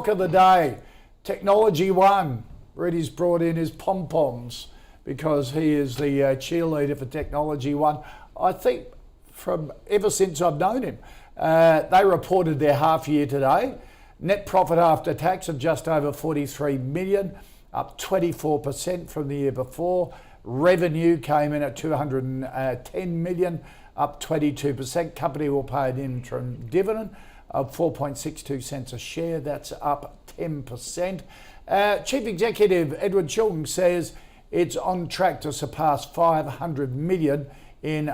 stock of the day, TechnologyOne. Rudi's brought in his pom-poms because he is the cheerleader for TechnologyOne. I think from ever since I've known him. They reported their half year today. Net profit after tax of just over 43 million, up 24% from the year before. Revenue came in at 210 million, up 22%. Company will pay an interim dividend of 4.62 cents a share. That's up 10%. Chief Executive Edward Chung says it's on track to surpass 500 million in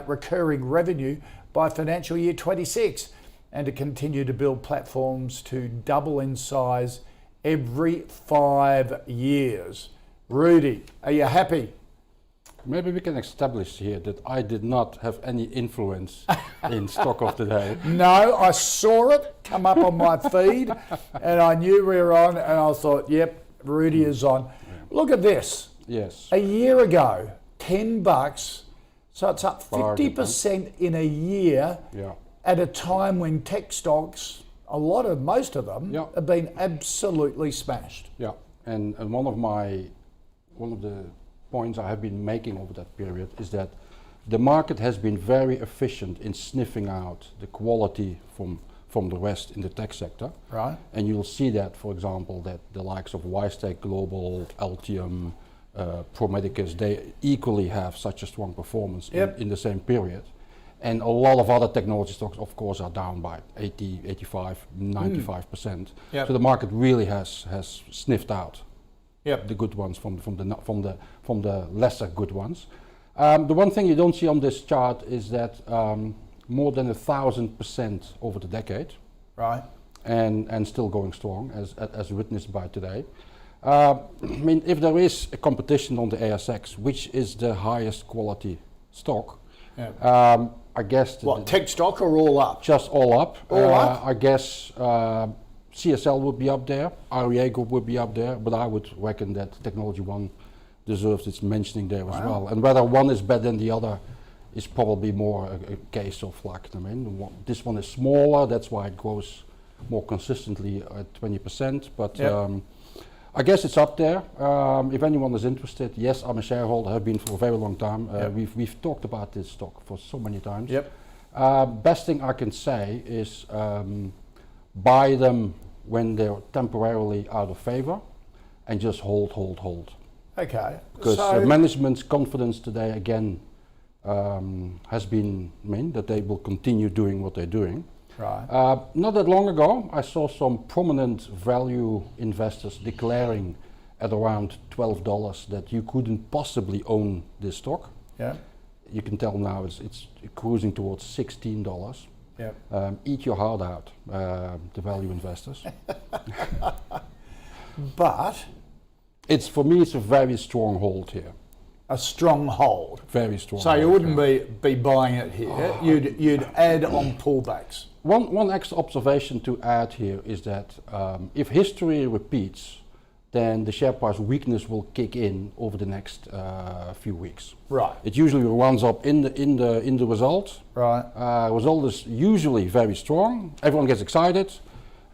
recurring revenue by financial year 26 and to continue to build platforms to double in size every 5 years. Rudi, are you happy? Maybe we can establish here that I did not have any influence in stock of the day. No, I saw it come up on my feed and I knew we were on and I thought, yep, Rudi is on. Yeah. Look at this. Yes. A year ago, $10, so it's up 50% in a year at a time when tech stocks, most of them, have been absolutely smashed. Yeah, and one of the points I have been making over that period is that the market has been very efficient in sniffing out the quality from the rest in the tech sector. Right. And you'll see that, for example, that the likes of WiseTech Global, Altium, Pro Medicus, they equally have such a strong performance in the same period. And a lot of other technology stocks, of course, are down by 80, 85, 95%. So the market really has sniffed out the good ones from the lesser good ones. The one thing you don't see on this chart is that more than 1,000% over the decade, right, and still going strong as witnessed by today. I mean, if there is a competition on the ASX, which is the highest quality stock, I guess tech stock or all up? Just all up. All up. I guess CSL would be up there, REA Group would be up there, but I would reckon that TechnologyOne deserves its mentioning there as well. And whether one is better than the other is probably more a case of luck. I mean, this one is smaller, that's why it grows more consistently at 20%. But I guess it's up there. If anyone is interested, yes, I'm a shareholder, have been for a very long time. We've talked about this stock for so many times. Best thing I can say is buy them when they're temporarily out of favor and just hold. Okay. Because management's confidence today again has been that they will continue doing what they're doing. Right. Not that long ago, I saw some prominent value investors declaring at around $12 that you couldn't possibly own this stock. Yeah. You can tell now it's cruising towards $16. Yeah. Eat your heart out, the value investors. But for me, it's a very strong hold here. A strong hold. Very strong. So you wouldn't be buying it here. You'd add on pullbacks. One extra observation to add here is that if history repeats, then the share price weakness will kick in over the next few weeks. Right. It usually runs up in the result. Right. Result is usually very strong. Everyone gets excited,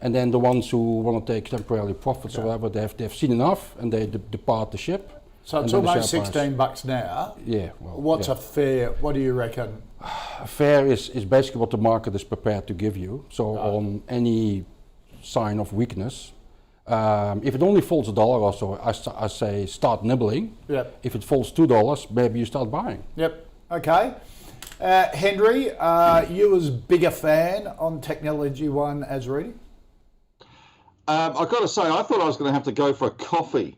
and then the ones who want to take temporary profits or whatever, they've seen enough and they depart the ship. So it's almost $16 now. Yeah. Well, what's a fair? What do you reckon? A fair is basically what the market is prepared to give you. So on any sign of weakness, if it only falls $1 or so, I say start nibbling. Yep. If it falls $2, maybe you start buying. Yep. Okay. Henry, you as big a fan on TechnologyOne as Rudi? I've got to say, I thought I was going to have to go for a coffee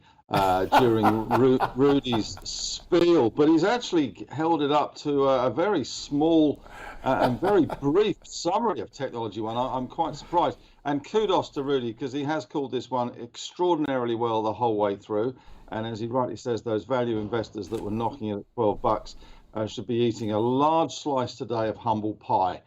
during Rudi's spiel, but he's actually held it up to a very small and very brief summary of TechnologyOne. I'm quite surprised. And kudos to Rudi, because he has called this one extraordinarily well the whole way through. And as he rightly says, those value investors that were knocking it at $12 should be eating a large slice today of humble pie.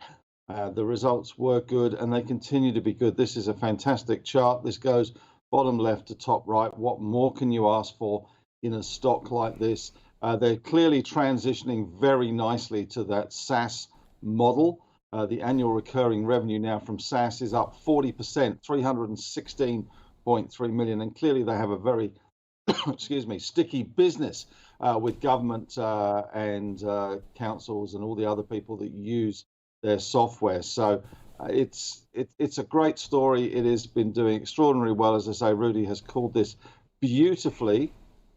The results were good and they continue to be good. This is a fantastic chart. This goes bottom left to top right. What more can you ask for in a stock like this? They're clearly transitioning very nicely to that SaaS model. The annual recurring revenue now from SaaS is up 40%, 316.3 million, and clearly they have a very excuse me, sticky business with government and councils and all the other people that use their software. So it's a great story. It has been doing extraordinarily well. As I say, Rudi has called this beautifully,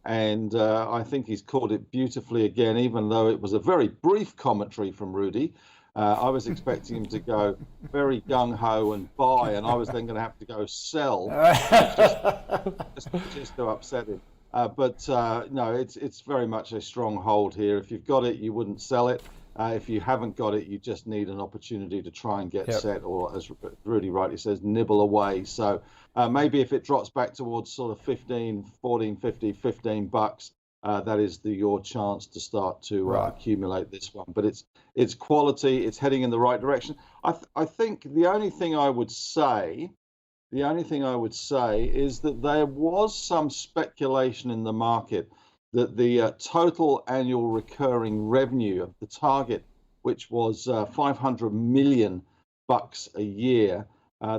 and I think he's called it beautifully again, even though it was a very brief commentary from Rudi. I was expecting him to go very gung-ho and buy, and I was then going to have to go sell just to upset him. No, it's very much a strong hold here. If you've got it, you wouldn't sell it. If you haven't got it, you just need an opportunity to try and get set, or as Rudi rightly says, nibble away. So maybe if it drops back towards sort of 15, 14, 50, 15 bucks, that is your chance to start to accumulate this one. But it's quality. It's heading in the right direction. I think the only thing I would say is that there was some speculation in the market that the total annual recurring revenue of the target, which was 500 million bucks a year,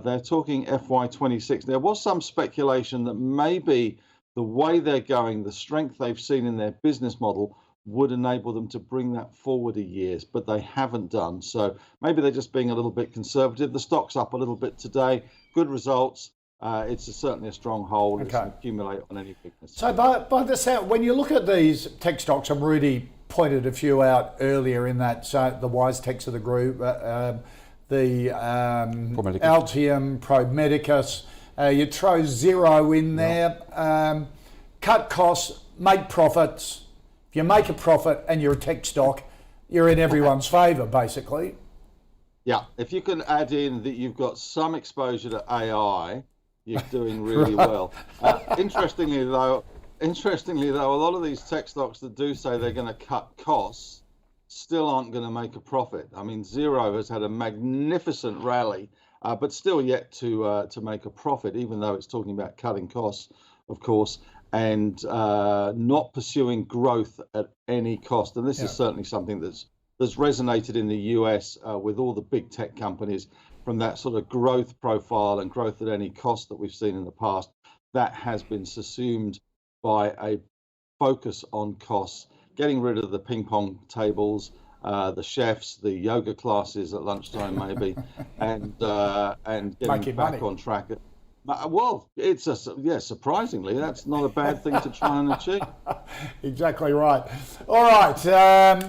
they're talking FY26. There was some speculation that maybe the way they're going, the strength they've seen in their business model, would enable them to bring that forward a years, but they haven't done. So maybe they're just being a little bit conservative. The stock's up a little bit today. Good results. It's certainly a strong hold. It's an accumulate on any weakness. So by the sound, when you look at these tech stocks, and Rudi pointed a few out earlier in that, so the wise techs of the group, the Altium, ProMedicus, you throw Xero in there, cut costs, make profits. If you make a profit and you're a tech stock, you're in everyone's favour, basically. Yeah, if you can add in that you've got some exposure to AI, you're doing really well. Interestingly though, a lot of these tech stocks that do say they're going to cut costs still aren't going to make a profit. I mean, Xero has had a magnificent rally, but still yet to make a profit, even though it's talking about cutting costs, of course, and not pursuing growth at any cost. And this is certainly something that's resonated in the US with all the big tech companies, from that sort of growth profile and growth at any cost that we've seen in the past. That has been subsumed by a focus on costs, getting rid of the ping pong tables, the chefs, the yoga classes at lunchtime maybe, and getting back on track. Well, surprisingly, that's not a bad thing to try and achieve. Exactly right. All right, let's